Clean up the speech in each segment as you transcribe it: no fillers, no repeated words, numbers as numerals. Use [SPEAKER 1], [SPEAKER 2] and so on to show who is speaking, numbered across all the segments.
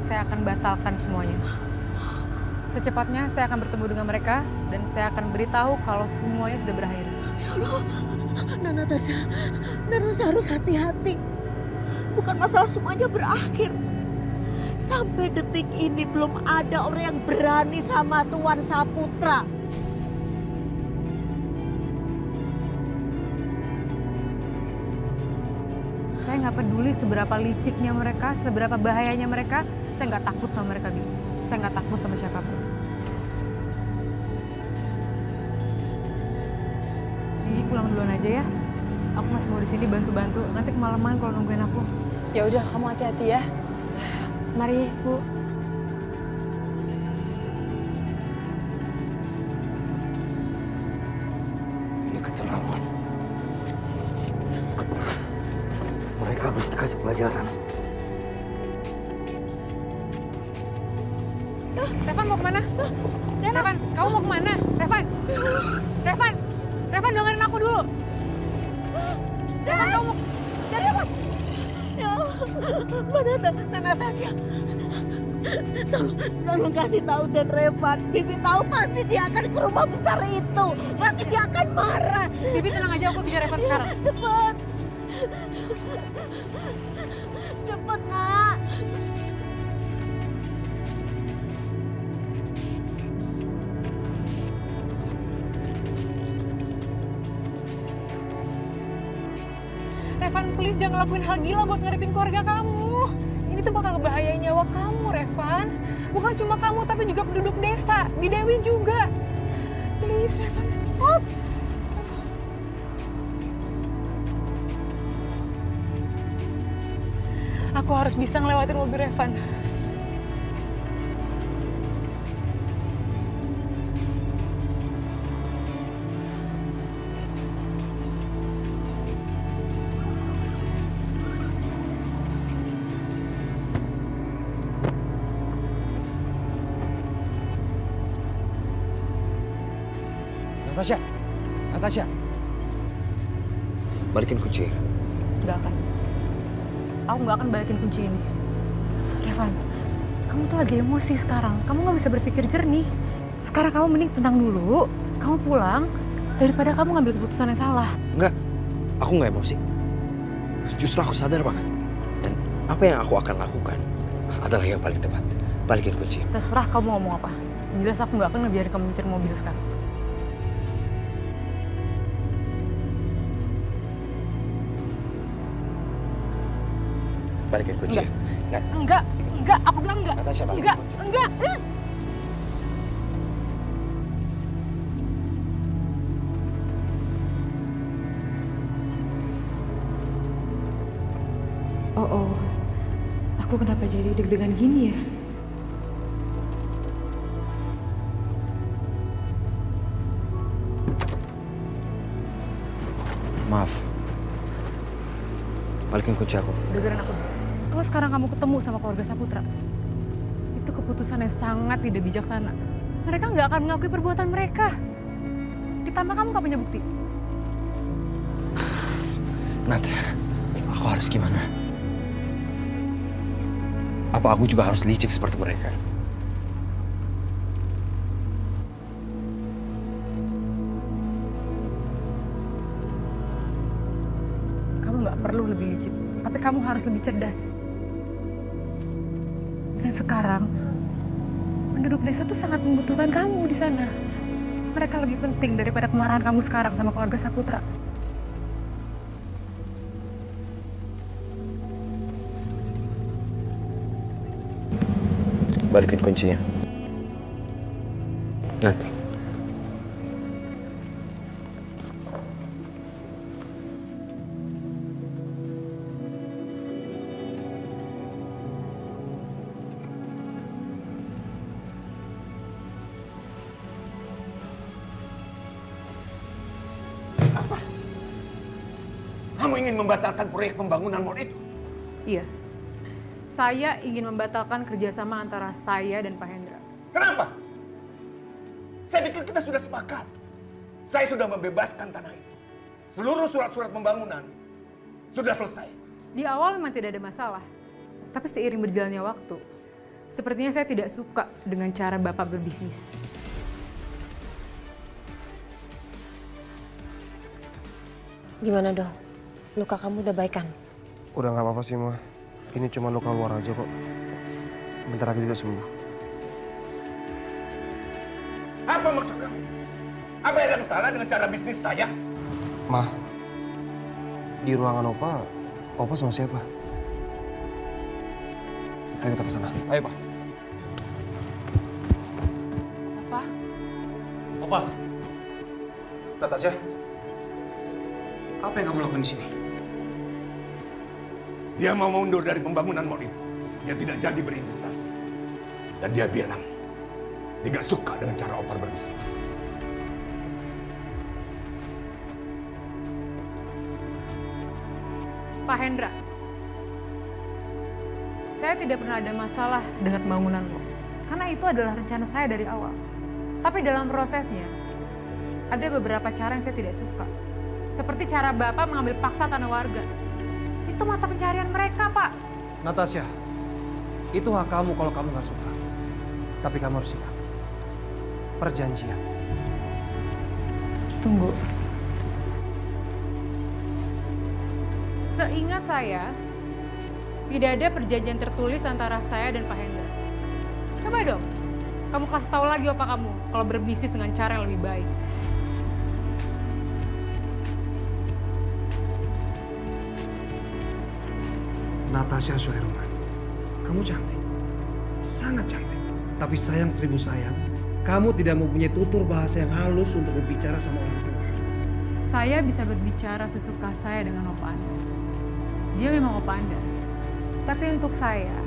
[SPEAKER 1] saya akan batalkan semuanya. Secepatnya saya akan bertemu dengan mereka dan saya akan beritahu kalau semuanya sudah berakhir.
[SPEAKER 2] Ya Allah, Natasha harus hati-hati. Bukan masalah semuanya berakhir. Sampai detik ini belum ada orang yang berani sama Tuan Saputra.
[SPEAKER 1] Saya nggak peduli seberapa liciknya mereka, seberapa bahayanya mereka. Saya nggak takut sama mereka, Bi. Saya nggak takut sama siapapun. Bi, pulang duluan aja ya. Aku masih mau di sini bantu-bantu. Nanti kemalaman kalau nungguin aku.
[SPEAKER 3] Ya udah, kamu hati-hati ya. Mari, Bu.
[SPEAKER 4] Ini keterlaluan. Mereka harus dikasih pelajaran.
[SPEAKER 1] Revan mau kemana? Revan, kamu mau kemana? Revan, Revan dengerin aku dulu. Revan, kamu mau...
[SPEAKER 2] Ya Allah, Mbak Natasha. Tolong kasih tahu Dan Revan. Bibi tahu pasti dia akan ke rumah besar itu. Pasti dia akan marah.
[SPEAKER 1] Bibi tenang aja, aku kejar Revan sekarang.
[SPEAKER 2] Cepet. Cepet, Nak.
[SPEAKER 1] Revan, please jangan lakuin hal gila buat ngarepin keluarga kamu. Ini tuh bakal ngebahayain nyawa kamu, Revan. Bukan cuma kamu, tapi juga penduduk desa. Bidewi juga. Please, Revan, stop. Aku harus bisa ngelewatin mobil Revan.
[SPEAKER 4] Natasha. Balikin kunci.
[SPEAKER 1] Gak akan. Aku gak akan balikin kunci ini. Revan, kamu tuh lagi emosi sekarang. Kamu gak bisa berpikir jernih. Sekarang kamu mending tenang dulu. Kamu pulang daripada kamu ngambil keputusan yang salah.
[SPEAKER 4] Enggak, aku nggak emosi. Justru aku sadar banget. Dan apa yang aku akan lakukan adalah yang paling tepat. Balikin kunci.
[SPEAKER 1] Terserah kamu ngomong apa. Jelas aku gak akan ngebiarin kamu nyetir mobil sekarang.
[SPEAKER 4] Balikin kunci.
[SPEAKER 1] Enggak. Aku bilang enggak.
[SPEAKER 4] Natasha, balikin kunci.
[SPEAKER 1] Enggak. Oh. Aku kenapa jadi deg-degan gini ya?
[SPEAKER 4] Maaf. Balikin kunci aku.
[SPEAKER 1] Dengerin aku. Kalau sekarang kamu ketemu sama keluarga Saputra, itu keputusan yang sangat tidak bijaksana. Mereka nggak akan mengakui perbuatan mereka. Ditambah kamu nggak punya bukti.
[SPEAKER 4] Nat, aku harus gimana? Apa aku juga harus licik seperti mereka?
[SPEAKER 1] Kamu nggak perlu lebih licik, tapi kamu harus lebih cerdas. Dan sekarang, penduduk desa tuh sangat membutuhkan kamu di sana. Mereka lebih penting daripada kemarahan kamu sekarang sama keluarga Saputra.
[SPEAKER 4] Balikin kuncinya. Nat.
[SPEAKER 5] Apa? Kamu ingin membatalkan proyek pembangunan mall itu?
[SPEAKER 1] Iya. Saya ingin membatalkan kerjasama antara saya dan Pak Hendra.
[SPEAKER 5] Kenapa? Saya pikir kita sudah sepakat. Saya sudah membebaskan tanah itu. Seluruh surat-surat pembangunan sudah selesai.
[SPEAKER 1] Di awal memang tidak ada masalah. Tapi seiring berjalannya waktu, Sepertinya saya tidak suka dengan cara Bapak berbisnis.
[SPEAKER 6] Gimana dong? Luka kamu udah baik kan?
[SPEAKER 7] Udah nggak apa-apa sih, Ma. Ini cuma luka luar aja kok. Bentar lagi juga sembuh.
[SPEAKER 5] Apa maksud kamu? Apa yang salah dengan cara bisnis saya?
[SPEAKER 7] Ma, di ruangan Opa sama siapa? Ayo kita ke sana. Ayo, Pak.
[SPEAKER 6] Apa?
[SPEAKER 7] Opa. Natasha. Apa yang kamu lakukan di sini?
[SPEAKER 5] Dia mau mundur dari pembangunan mall itu. Dia tidak jadi berinvestasi. Dan dia bilang, dia gak suka dengan cara Opar berbisnis.
[SPEAKER 1] Pak Hendra, saya tidak pernah ada masalah dengan bangunan lo. Karena itu adalah rencana saya dari awal. Tapi dalam prosesnya, ada beberapa cara yang saya tidak suka. Seperti cara Bapak mengambil paksa tanah warga. Itu mata pencarian mereka, Pak.
[SPEAKER 7] Natasha, itu hak kamu kalau kamu nggak suka. Tapi kamu harus ingat, perjanjian.
[SPEAKER 1] Tunggu. Seingat saya, tidak ada perjanjian tertulis antara saya dan Pak Hendra. Coba dong, kamu kasih tahu lagi opa kamu kalau berbisnis dengan cara yang lebih baik.
[SPEAKER 7] Natasha Suherman, kamu cantik, sangat cantik. Tapi sayang seribu sayang, kamu tidak mempunyai tutur bahasa yang halus untuk berbicara sama orang tua.
[SPEAKER 1] Saya bisa berbicara sesuka saya dengan opa Anda. Dia memang opa Anda. Tapi untuk saya,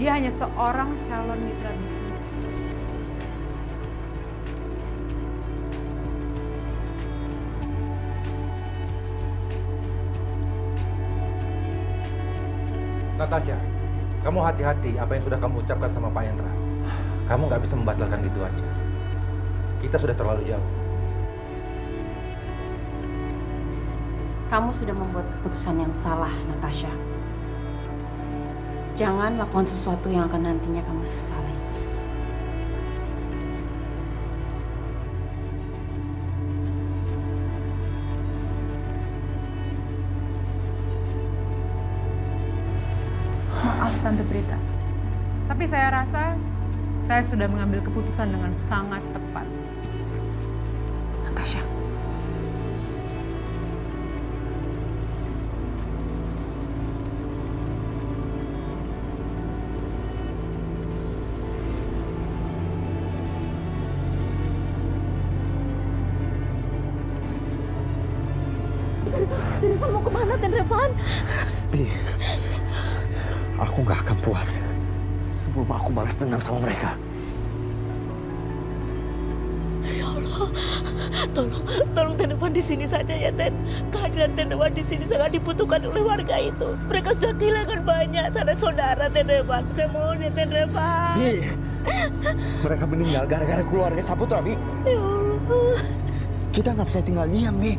[SPEAKER 1] dia hanya seorang calon mitra bisnis.
[SPEAKER 8] Natasha, kamu hati-hati apa yang sudah kamu ucapkan sama Pak Hendra. Kamu nggak bisa membatalkan gitu aja. Kita sudah terlalu jauh.
[SPEAKER 6] Kamu sudah membuat keputusan yang salah, Natasha. Jangan lakukan sesuatu yang akan nantinya kamu sesali.
[SPEAKER 1] Maaf Tante Brita. Tapi saya rasa saya sudah mengambil keputusan dengan sangat tepat. Natasha.
[SPEAKER 2] Revan mau kemana, Ten Revan?
[SPEAKER 4] Bi, aku nggak akan puas sebelum aku balas dendam sama mereka.
[SPEAKER 2] Ya Allah, tolong Ten Revan di sini saja ya, Ten. Kehadiran Ten Revan di sini sangat dibutuhkan oleh warga itu. Mereka sudah kehilangan banyak saudara Ten Revan. Saya mohon ya, Ten Revan.
[SPEAKER 4] Bi, mereka meninggal gara-gara keluarga Saputra, Bi.
[SPEAKER 2] Ya Allah.
[SPEAKER 4] Kita nggak bisa tinggal diam, Bi.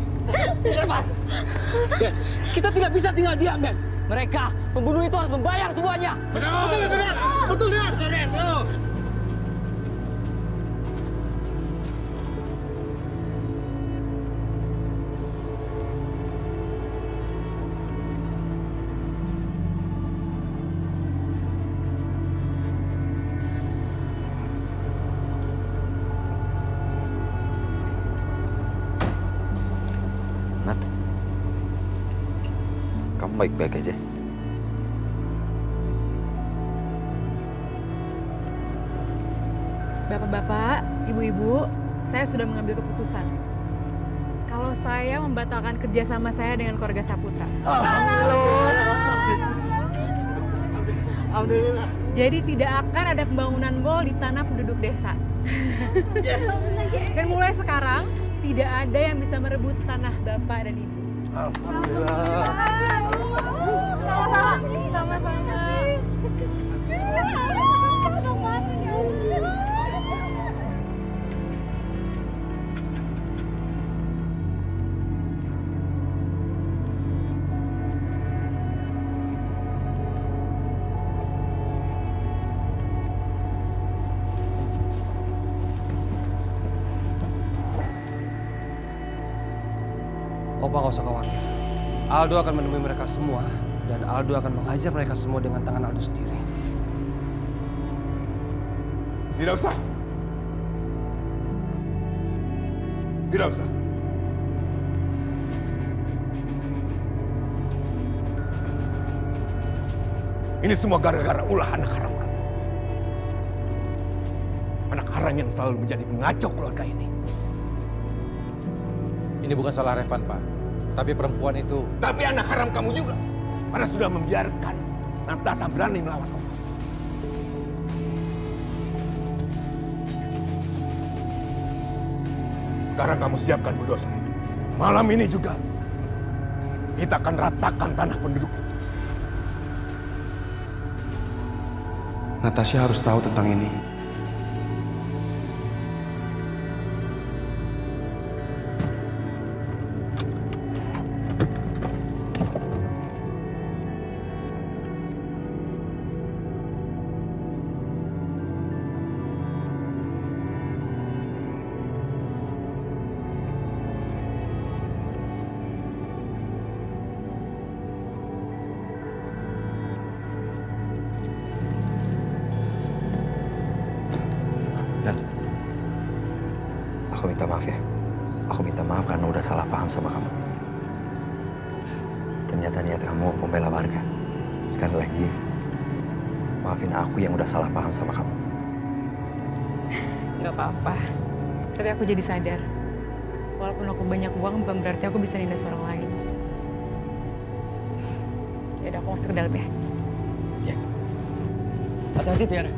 [SPEAKER 9] Kita tidak bisa tinggal diam, Den. Mereka, pembunuh itu harus membayar semuanya.
[SPEAKER 5] Betul, Den.
[SPEAKER 4] Nat, kamu baik-baik aja.
[SPEAKER 1] Bapak-bapak, ibu-ibu, saya sudah mengambil keputusan. Kalau saya membatalkan kerjasama saya dengan keluarga Saputra.
[SPEAKER 5] Alhamdulillah.
[SPEAKER 1] Jadi tidak akan ada pembangunan mall di tanah penduduk desa.
[SPEAKER 5] Yes.
[SPEAKER 1] Dan mulai sekarang, tidak ada yang bisa merebut tanah bapak dan ibu.
[SPEAKER 5] Alhamdulillah.
[SPEAKER 1] Sama-sama.
[SPEAKER 7] Papa nggak usah khawatir. Aldo akan menemui mereka semua dan Aldo akan menghajar mereka semua dengan tangan Aldo sendiri.
[SPEAKER 5] Tidak usah. Tidak usah. Ini semua gara-gara ulah anak haram kamu. Anak haram yang selalu menjadi pengacau keluarga ini.
[SPEAKER 8] Ini bukan salah Revan, Pak. Tapi perempuan itu...
[SPEAKER 5] Tapi anak haram kamu juga. Karena sudah membiarkan Natasha berani melawan kamu. Sekarang kamu siapkan bulldozer. Malam ini juga kita akan ratakan tanah penduduk itu.
[SPEAKER 7] Natasha harus tahu tentang ini.
[SPEAKER 4] Aku minta maaf ya. Aku minta maaf karena udah salah paham sama kamu. Ternyata niat kamu membela warga. Sekali lagi, maafin aku yang udah salah paham sama kamu.
[SPEAKER 1] Nggak apa-apa. Tapi aku jadi sadar. Walaupun aku banyak uang, bukan berarti aku bisa nindas orang lain. Yaudah, aku masuk ke dalam ya.
[SPEAKER 4] Ya.
[SPEAKER 9] Hati-hati, Tiara.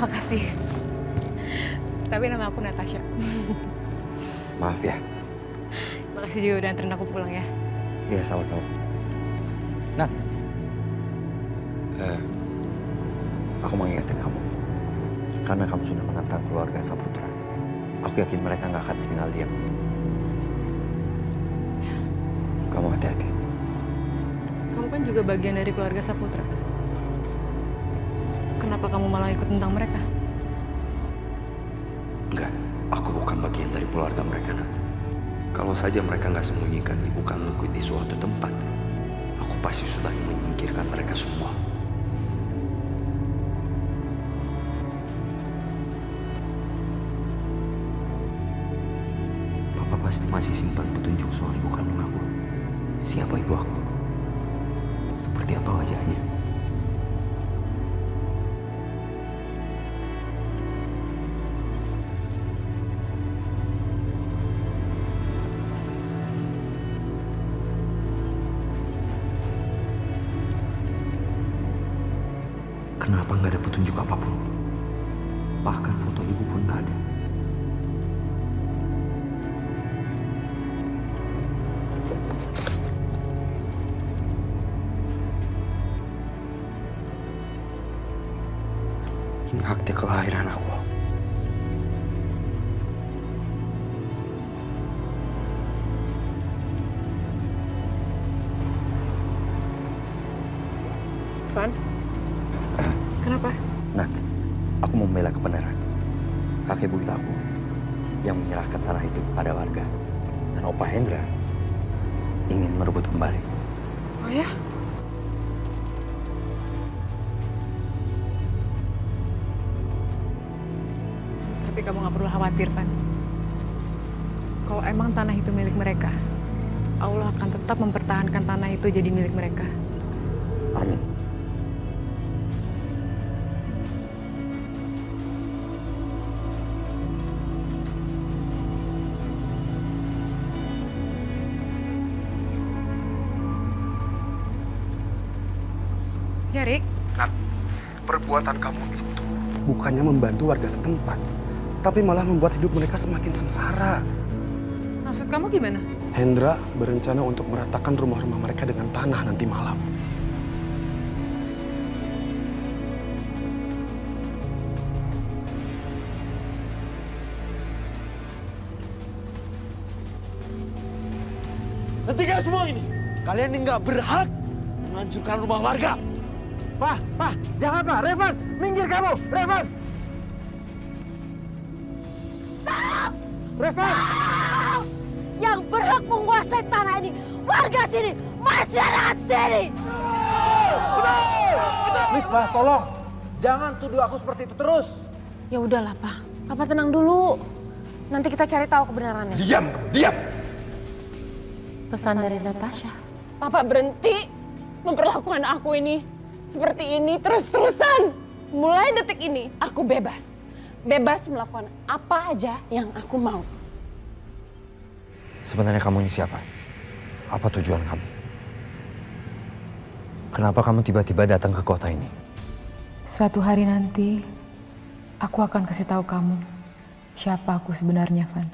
[SPEAKER 1] Makasih. Tapi nama aku Natasha.
[SPEAKER 4] Maaf ya.
[SPEAKER 1] Makasih juga udah anterin aku pulang ya.
[SPEAKER 4] Iya, sama-sama.
[SPEAKER 9] Nah,
[SPEAKER 4] Aku mau ingetin kamu. Karena kamu sudah menantang keluarga Saputra. Aku yakin mereka nggak akan tinggal diam. Kamu hati-hati.
[SPEAKER 1] Kamu kan juga bagian dari keluarga Saputra. Kenapa kamu malah ikut tentang mereka?
[SPEAKER 4] Enggak, aku bukan bagian dari keluarga mereka, Nat. Kalau saja mereka nggak sembunyikan ibu kandungku di suatu tempat, aku pasti sudah menyingkirkan mereka semua. Papa pasti masih simpan petunjuk soal ibu kandung aku. Siapa ibu aku? Seperti apa wajahnya? Kenapa nggak ada petunjuk apapun? Bahkan foto ibu pun nggak ada. Ini akte kelahiran aku.
[SPEAKER 1] Van? Kenapa?
[SPEAKER 4] Nat, aku mau membela kebenaran. Kakek buyut aku yang menyerahkan tanah itu kepada warga. Dan Opa Hendra ingin merebut kembali.
[SPEAKER 1] Oh ya? Tapi kamu nggak perlu khawatir, Van. Kalau emang tanah itu milik mereka, Allah akan tetap mempertahankan tanah itu jadi milik mereka.
[SPEAKER 4] Amin.
[SPEAKER 1] Ya, Rik.
[SPEAKER 7] Nat, perbuatan kamu itu bukannya membantu warga setempat, tapi malah membuat hidup mereka semakin sengsara.
[SPEAKER 1] Maksud kamu gimana?
[SPEAKER 7] Hendra berencana untuk meratakan rumah-rumah mereka dengan tanah nanti malam.
[SPEAKER 5] Hentikan semua ini. Kalian ini nggak berhak menghancurkan rumah warga.
[SPEAKER 8] Pak, jangan Pak, Revan, minggir kamu, Revan.
[SPEAKER 2] Stop!
[SPEAKER 8] Revan.
[SPEAKER 2] Yang berhak menguasai tanah ini warga sini, masyarakat sini.
[SPEAKER 8] Please Pak, tolong. Jangan tuduh aku seperti itu terus.
[SPEAKER 6] Ya udahlah, Pak. Papa tenang dulu. Nanti kita cari tahu kebenarannya.
[SPEAKER 5] Diam, diam.
[SPEAKER 6] Pesan dari Natasha.
[SPEAKER 3] Papa berhenti memperlakukan aku ini seperti ini terus-terusan. Mulai detik ini aku bebas. Bebas melakukan apa aja yang aku mau.
[SPEAKER 4] Sebenarnya kamu ini siapa? Apa tujuan kamu? Kenapa kamu tiba-tiba datang ke kota ini?
[SPEAKER 1] Suatu hari nanti, aku akan kasih tahu kamu siapa aku sebenarnya, Van.